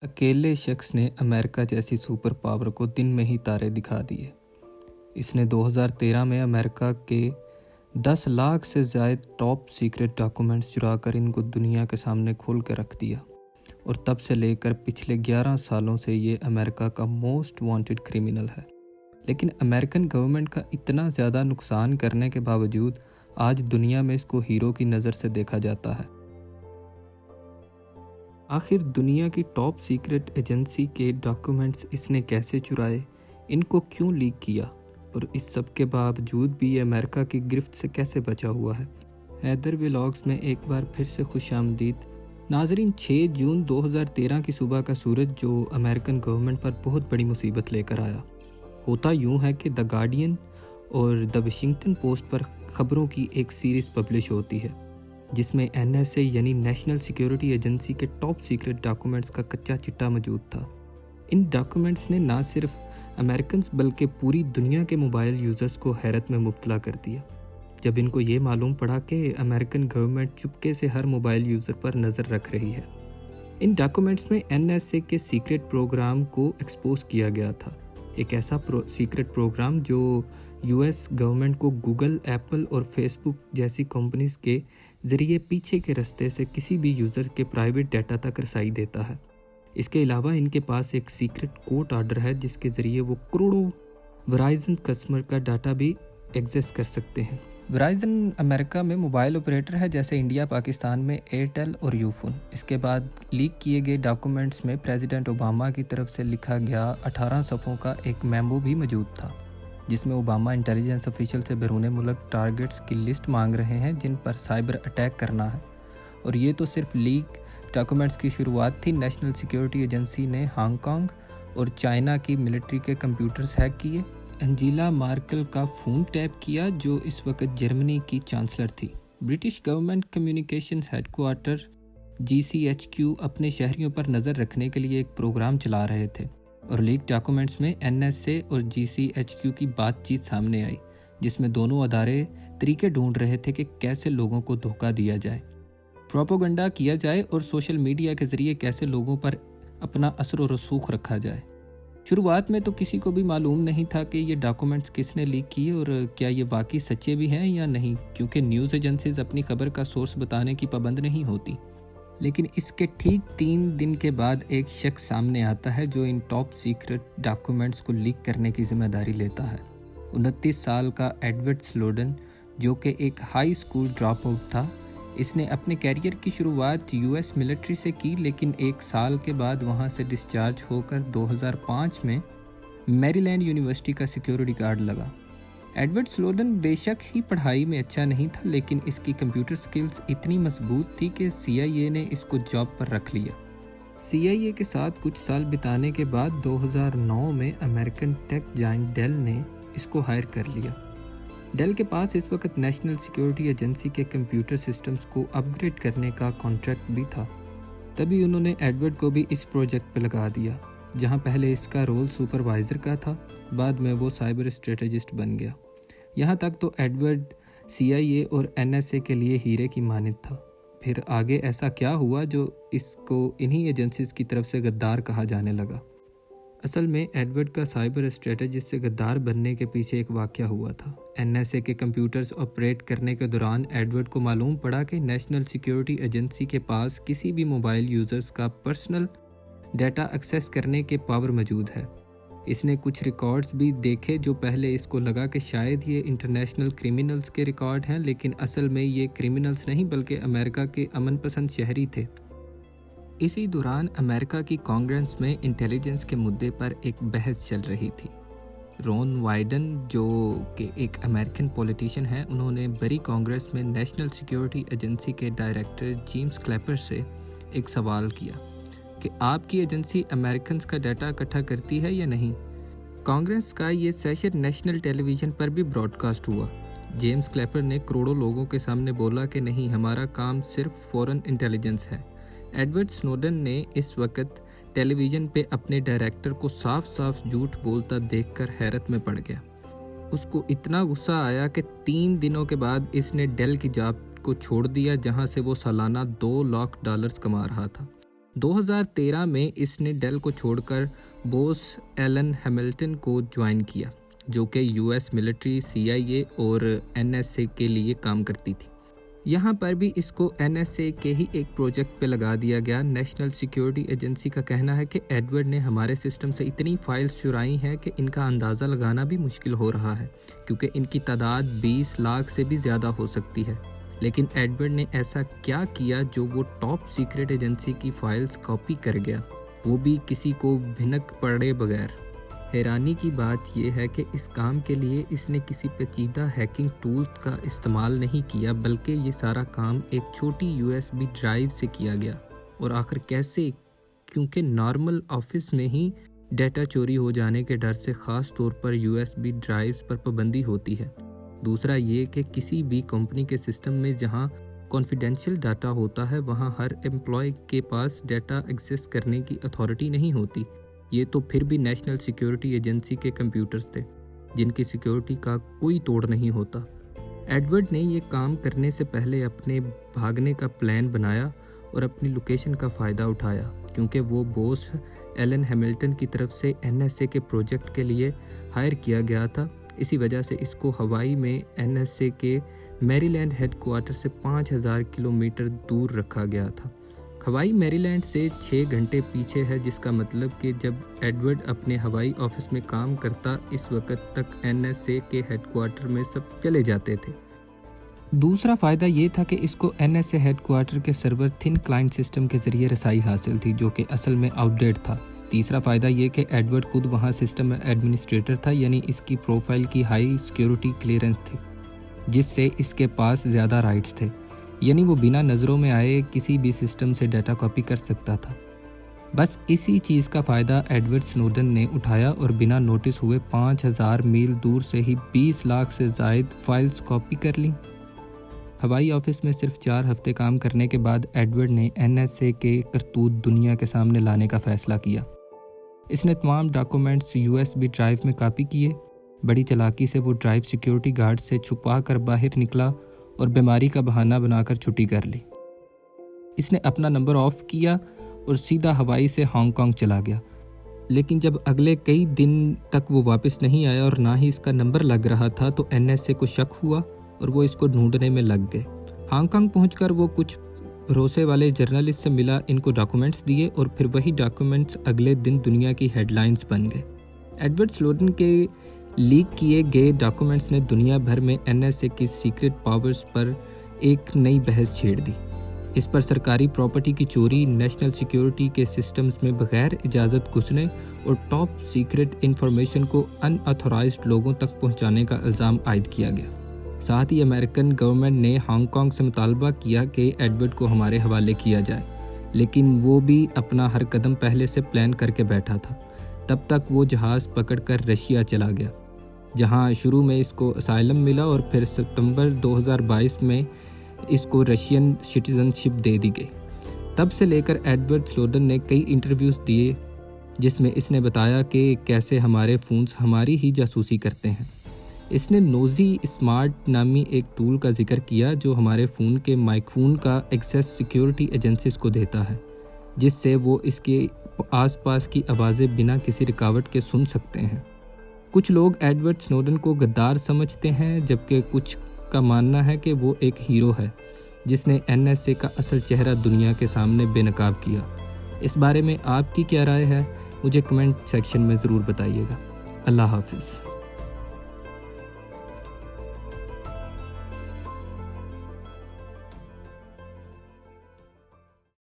اکیلے شخص نے امریکہ جیسی سپر پاور کو دن میں ہی تارے دکھا دیے۔ اس نے 2013 میں امریکہ کے 10 لاکھ سے زائد ٹاپ سیکرٹ ڈاکومنٹس چرا کر ان کو دنیا کے سامنے کھول کے رکھ دیا، اور تب سے لے کر پچھلے 11 سالوں سے یہ امریکہ کا موسٹ وانٹڈ کرمنل ہے۔ لیکن امریکن گورنمنٹ کا اتنا زیادہ نقصان کرنے کے باوجود آج دنیا میں اس کو ہیرو کی نظر سے دیکھا جاتا ہے۔ آخر دنیا کی ٹاپ سیکرٹ ایجنسی کے ڈاکومنٹس اس نے کیسے چرائے، ان کو کیوں لیک کیا، اور اس سب کے باوجود بھی یہ امریکہ کی گرفت سے کیسے بچا ہوا ہے؟ حیدر ولاگز میں ایک بار پھر سے خوش آمدید ناظرین۔ 6 جون 2013 کی صبح کا سورج جو امریکن گورنمنٹ پر بہت بڑی مصیبت لے کر آیا۔ ہوتا یوں ہے کہ دی گارڈین اور دی واشنگٹن پوسٹ پر خبروں کی ایک سیریز پبلش ہوتی ہے، جس میں NSA یعنی نیشنل سیکیورٹی ایجنسی کے ٹاپ سیکرٹ ڈاکومنٹس کا کچا چٹا موجود تھا۔ ان ڈاکومنٹس نے نہ صرف امریکنز بلکہ پوری دنیا کے موبائل یوزرز کو حیرت میں مبتلا کر دیا، جب ان کو یہ معلوم پڑا کہ امریکن گورنمنٹ چپکے سے ہر موبائل یوزر پر نظر رکھ رہی ہے۔ ان ڈاکومنٹس میں NSA کے سیکرٹ پروگرام کو ایکسپوز کیا گیا تھا، ایک ایسا سیکرٹ پروگرام جو US گورنمنٹ کو گوگل، ایپل اور فیس بک جیسی کمپنیز کے ذریعے پیچھے کے رستے سے کسی بھی یوزر کے پرائیویٹ ڈیٹا تک رسائی دیتا ہے۔ اس کے علاوہ ان کے پاس ایک سیکرٹ کورٹ آرڈر ہے جس کے ذریعے وہ کروڑوں ورائزن کسٹمر کا ڈاٹا بھی ایکسیس کر سکتے ہیں۔ ورائزن امریکہ میں موبائل آپریٹر ہے، جیسے انڈیا پاکستان میں ایئرٹیل اور یوفون۔ اس کے بعد لیک کیے گئے ڈاکومنٹس میں پریزیڈنٹ اوباما کی طرف سے لکھا گیا 18 صفحوں کا ایک میمو بھی موجود تھا، جس میں اوباما انٹیلیجنس آفیشل سے بیرون ملک ٹارگٹس کی لسٹ مانگ رہے ہیں جن پر سائبر اٹیک کرنا ہے۔ اور یہ تو صرف لیک ڈاکومنٹس کی شروعات تھی۔ نیشنل سیکیورٹی ایجنسی نے ہانگ کانگ اور چائنا کی ملٹری کے کمپیوٹرز ہیک کیے، انجیلا مارکل کا فون ٹیپ کیا جو اس وقت جرمنی کی چانسلر تھی۔ British Government Communication Headquarter GCHQ اپنے شہریوں پر نظر رکھنے کے لیے ایک پروگرام چلا رہے تھے، اور لیک ڈاکومنٹس میں NSA اور GCHQ کی بات چیت سامنے آئی، جس میں دونوں ادارے طریقے ڈھونڈ رہے تھے کہ کیسے لوگوں کو دھوکہ دیا جائے، پروپیگنڈا کیا جائے، اور سوشل میڈیا کے ذریعے کیسے لوگوں پر اپنا اثر و رسوخ رکھا جائے۔ شروعات میں تو کسی کو بھی معلوم نہیں تھا کہ یہ ڈاکومنٹس کس نے لیک کیے اور کیا یہ واقعی سچے بھی ہیں یا نہیں، کیونکہ نیوز ایجنسیز اپنی خبر کا سورس بتانے کی پابند نہیں ہوتی۔ لیکن اس کے ٹھیک 3 دن کے بعد ایک شخص سامنے آتا ہے جو ان ٹاپ سیکرٹ ڈاکومنٹس کو لیک کرنے کی ذمہ داری لیتا ہے۔ 29 سال کا ایڈورڈ سنوڈن، جو کہ ایک ہائی اسکول ڈراپ آؤٹ تھا۔ اس نے اپنے کیریئر کی شروعات US ملٹری سے کی، لیکن 1 سال کے بعد وہاں سے ڈسچارج ہو کر 2005 میں میری لینڈ یونیورسٹی کا سیکیورٹی گارڈ لگا۔ ایڈورڈ سنوڈن بے شک ہی پڑھائی میں اچھا نہیں تھا، لیکن اس کی کمپیوٹر سکلز اتنی مضبوط تھی کہ CIA نے اس کو جاب پر رکھ لیا۔ CIA کے ساتھ کچھ سال بتانے کے بعد 2009 میں امریکن ٹیک جائنٹ ڈیل نے اس کو ہائر کر لیا۔ ڈیل کے پاس اس وقت نیشنل سیکیورٹی ایجنسی کے کمپیوٹر سسٹمز کو اپ گریڈ کرنے کا کانٹریکٹ بھی تھا، تبھی انہوں نے ایڈورڈ کو بھی اس پروجیکٹ پہ لگا دیا، جہاں پہلے اس کا رول سپروائزر کا تھا، بعد میں وہ سائبر اسٹریٹجسٹ بن گیا۔ یہاں تک تو ایڈورڈ CIA اور NSA کے لیے ہیرے کی مانند تھا۔ پھر آگے ایسا کیا ہوا جو اس کو انہی ایجنسیز کی طرف سے غدار کہا جانے لگا؟ اصل میں ایڈورڈ کا سائبر اسٹریٹجسٹ سے غدار بننے کے پیچھے ایک واقعہ ہوا تھا۔ NSA کے کمپیوٹرز آپریٹ کرنے کے دوران ایڈورڈ کو معلوم پڑا کہ نیشنل سیکیورٹی ایجنسی کے پاس کسی بھی موبائل یوزرز کا پرسنل ڈیٹا ایکسیس کرنے کے پاور موجود ہے۔ اس نے کچھ ریکارڈز بھی دیکھے جو پہلے اس کو لگا کہ شاید یہ انٹرنیشنل کرمنلز کے ریکارڈ ہیں، لیکن اصل میں یہ کرمنلز نہیں بلکہ امریکہ کے امن پسند شہری تھے۔ اسی دوران امریکہ کی کانگریس میں انٹیلیجنس کے مدعے پر ایک بحث چل رہی تھی۔ رون وائڈن، جو کہ ایک امریکن پولیٹیشین ہیں، انہوں نے بری کانگریس میں نیشنل سیکیورٹی ایجنسی کے ڈائریکٹر جیمز کلیپر سے ایک سوال کیا کہ آپ کی ایجنسی امریکنز کا ڈیٹا اکٹھا کرتی ہے یا نہیں۔ کانگریس کا یہ سیشن نیشنل ٹیلی ویژن پر بھی براڈ کاسٹ ہوا۔ جیمز کلیپر نے کروڑوں لوگوں کے سامنے بولا کہ نہیں، ہمارا کام صرف فورن انٹیلیجنس ہے۔ ایڈورڈ سنوڈن نے اس وقت ٹیلی ویژن پہ اپنے ڈائریکٹر کو صاف صاف جھوٹ بولتا دیکھ کر حیرت میں پڑ گیا۔ اس کو اتنا غصہ آیا کہ 3 دنوں کے بعد اس نے ڈیل کی جاب کو چھوڑ دیا، جہاں سے وہ سالانہ $2 لاکھ کما رہا تھا۔ 2013 میں اس نے ڈیل کو چھوڑ کر بوس ایلن ہیملٹن کو جوائن کیا، جو کہ US ملٹری، CIA اور NSA کے لیے کام کرتی تھی۔ یہاں پر بھی اس کو NSA کے ہی ایک پروجیکٹ پہ لگا دیا گیا۔ نیشنل سیکیورٹی ایجنسی کا کہنا ہے کہ ایڈورڈ نے ہمارے سسٹم سے اتنی فائلز چرائی ہیں کہ ان کا اندازہ لگانا بھی مشکل ہو رہا ہے، کیونکہ ان کی تعداد 20 لاکھ سے بھی زیادہ ہو سکتی ہے۔ لیکن ایڈورڈ نے ایسا کیا کیا جو وہ ٹاپ سیکرٹ ایجنسی کی فائلز کاپی کر گیا، وہ بھی کسی کو بھنک پڑے بغیر؟ حیرانی کی بات یہ ہے کہ اس کام کے لیے اس نے کسی پیچیدہ ہیکنگ ٹول کا استعمال نہیں کیا، بلکہ یہ سارا کام ایک چھوٹی USB ڈرائیو سے کیا گیا۔ اور آخر کیسے؟ کیونکہ نارمل آفس میں ہی ڈیٹا چوری ہو جانے کے ڈر سے خاص طور پر USB ڈرائیوز پر پابندی ہوتی ہے۔ دوسرا یہ کہ کسی بھی کمپنی کے سسٹم میں جہاں کانفیڈینشیل ڈاٹا ہوتا ہے وہاں ہر امپلائی کے پاس ڈیٹا ایکسیس کرنے کی اتھارٹی نہیں ہوتی۔ یہ تو پھر بھی نیشنل سیکیورٹی ایجنسی کے کمپیوٹرز تھے جن کی سیکیورٹی کا کوئی توڑ نہیں ہوتا۔ ایڈورڈ نے یہ کام کرنے سے پہلے اپنے بھاگنے کا پلان بنایا اور اپنی لوکیشن کا فائدہ اٹھایا، کیونکہ وہ بوس ایلن ہیملٹن کی طرف سے NSA کے پروجیکٹ کے لیے ہائر کیا گیا تھا۔ اسی وجہ سے اس کو ہوائی میں NSA کے میری لینڈ ہیڈ کوارٹر سے 5000 کلومیٹر دور رکھا گیا تھا۔ ہوائی میری لینڈ سے 6 گھنٹے پیچھے ہے، جس کا مطلب کہ جب ایڈورڈ اپنے ہوائی آفس میں کام کرتا اس وقت تک NSA کے ہیڈ کوارٹر میں سب چلے جاتے تھے۔ دوسرا فائدہ یہ تھا کہ اس کو NSA ہیڈ کوارٹر کے سرور تھن کلائنٹ سسٹم کے ذریعے رسائی حاصل تھی، جو کہ اصل میں آؤٹ ڈیٹ تھا۔ تیسرا فائدہ یہ کہ ایڈورڈ خود وہاں سسٹم ایڈمنسٹریٹر تھا، یعنی اس کی پروفائل کی ہائی سیکیورٹی کلیئرنس تھی، جس سے اس کے پاس زیادہ رائٹس تھے، یعنی وہ بنا نظروں میں آئے کسی بھی سسٹم سے ڈیٹا کاپی کر سکتا تھا۔ بس اسی چیز کا فائدہ ایڈورڈ سنوڈن نے اٹھایا اور بنا نوٹس ہوئے 5000 میل دور سے ہی 20 لاکھ سے زائد فائلز کاپی کر لیں۔ ہوائی آفس میں صرف 4 ہفتے کام کرنے کے بعد ایڈورڈ نے NSA کے کرتوت دنیا کے سامنے لانے کا فیصلہ کیا۔ اس نے تمام ڈاکومنٹس USB ڈرائیو میں کاپی کیے۔ بڑی چالاکی سے وہ ڈرائیو سیکیورٹی گارڈ سے چھپا کر باہر نکلا اور بیماری کا بہانہ بنا کر چھٹی کر لی۔ اس نے اپنا نمبر آف کیا اور سیدھا ہوائی سے ہانگ کانگ چلا گیا۔ لیکن جب اگلے کئی دن تک وہ واپس نہیں آیا اور نہ ہی اس کا نمبر لگ رہا تھا تو NSA کو شک ہوا اور وہ اس کو ڈھونڈنے میں لگ گئے۔ ہانگ کانگ پہنچ کر وہ کچھ بھروسے والے جرنلسٹ سے ملا، ان کو ڈاکومنٹس دیے اور پھر وہی ڈاکومنٹس اگلے دن دنیا کی ہیڈ لائنز بن گئے۔ ایڈورڈ سنوڈن کے لیک کیے گئے ڈاکومنٹس نے دنیا بھر میں NSA کی سیکرٹ پاورز پر ایک نئی بحث چھیڑ دی۔ اس پر سرکاری پراپرٹی کی چوری، نیشنل سیکیورٹی کے سسٹمز میں بغیر اجازت گھسنے اور ٹاپ سیکرٹ انفارمیشن کو ان اتھورائزڈ لوگوں تک پہنچانے کا الزام عائد کیا گیا۔ ساتھ ہی امریکن گورنمنٹ نے ہانگ کانگ سے مطالبہ کیا کہ ایڈورڈ کو ہمارے حوالے کیا جائے، لیکن وہ بھی اپنا ہر قدم پہلے سے پلان کر کے بیٹھا تھا۔ تب تک وہ جہاز پکڑ کر رشیا چلا گیا، جہاں شروع میں اس کو اسائلم ملا اور پھر ستمبر 2022 میں اس کو رشین سٹیزن شپ دے دی گئی۔ تب سے لے کر ایڈورڈ سنوڈن نے کئی انٹرویوز دیے جس میں اس نے بتایا کہ کیسے ہمارے فونز ہماری ہی جاسوسی کرتے ہیں۔ اس نے نوزی اسمارٹ نامی ایک ٹول کا ذکر کیا جو ہمارے فون کے مائکروفون کا ایکسیس سیکیورٹی ایجنسیز کو دیتا ہے، جس سے وہ اس کے آس پاس کی آوازیں بنا کسی رکاوٹ کے سن سکتے ہیں۔ کچھ لوگ ایڈورڈ سنوڈن کو غدار سمجھتے ہیں، جبکہ کچھ کا ماننا ہے کہ وہ ایک ہیرو ہے جس نے NSA کا اصل چہرہ دنیا کے سامنے بے نقاب کیا۔ اس بارے میں آپ کی کیا رائے ہے؟ مجھے کمنٹ سیکشن میں ضرور بتائیے گا۔ اللہ حافظ۔